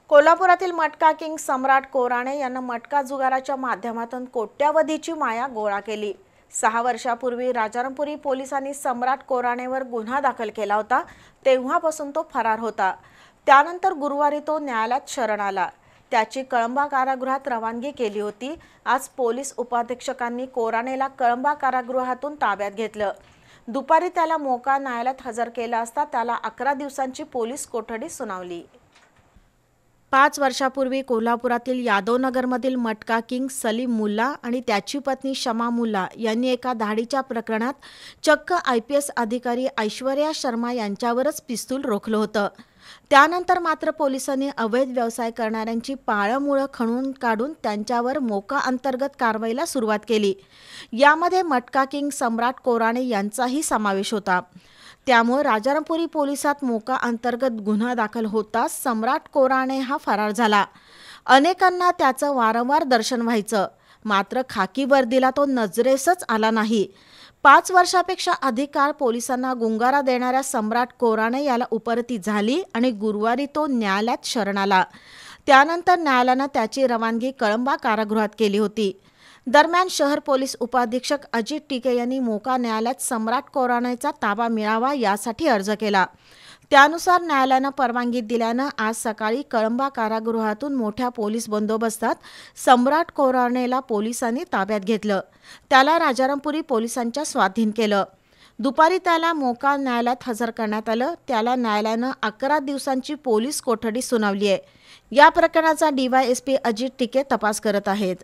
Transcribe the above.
कोल्हापुरातील मटका किंग सम्राट कोराणे यांना मटका जुगाराच्या माध्यमातून कोट्यावधीची माया गोळा केली। 6 वर्षापूर्वी राजारामपुरी पोलिसांनी सम्राट कोराणेवर गुन्हा दाखल केला होता। तेव्हापासून तो फरार होता। त्यानंतर गुरुवारी तो न्यायालयात शरण आला। त्याची कळंबा कारागृहात रवानगी केली होती। आज पोलीस उपाधीक्षकांनी कोराणेला कळंबा कारागृहातून ताब्यात घेतलं। दुपारी त्याला मोका न्यायालयात हजर केला असता त्याला 11 दिवसांची पोलीस कोठडी सुनावली। 5 वर्षापूर्वी कोल्हापुरातील यादवनगरमधील मटका किंग सलीम मुल्ला आणि त्याची पत्नी शमा मुल्ला यांनी एका दाढीच्या प्रकरणात चक्क IPS अधिकारी ऐश्वर्या शर्मा यांच्यावरच पिस्तूल रोखलं होतं। त्यानंतर मात्र पोलिसांनी अवैध व्यवसाय करणाऱ्यांची पाळंमुळं खणून काढून त्यांच्यावर मोका अंतर्गत कारवाईला सुरुवात केली। यामध्ये मटका किंग सम्राट कोराणे यांचाही समावेश होता। त्यामुळे राजारामपुरी पोलिसात मोका अंतर्गत गुन्हा दाखल होताच सम्राट कोराणे हा फरार झाला। अनेकांना त्याचं वारंवार दर्शन व्हायचं, मात्र खाकी वर्दीला तो नजरेसच आला नाही। 5 वर्षापेक्षा अधिक काळ पोलिसांना गुंगारा देणाऱ्या सम्राट कोराणे याला उपरती झाली आणि गुरुवारी तो न्यायालयात शरण आला। त्यानंतर न्यायालयानं त्याची रवानगी कळंबा कारागृहात केली होती। दरम्यान शहर पोलीस उपाधीक्षक अजित टिके यांनी मोका न्यायालयात सम्राट कोराणेचा ताबा मिळावा यासाठी अर्ज केला। त्यानुसार न्यायालयानं परवानगी दिल्यानं आज सकाळी कळंबा कारागृहातून मोठ्या पोलीस बंदोबस्तात सम्राट कोराणेला पोलिसांनी ताब्यात घेतलं। त्याला राजारामपुरी पोलिसांच्या स्वाधीन केलं। दुपारी त्याला मोका न्यायालयात हजर करण्यात आलं। त्याला न्यायालयानं 11 दिवसांची पोलीस कोठडी सुनावली आहे। या प्रकरणाचा DYSP अजित टिके तपास करत आहेत।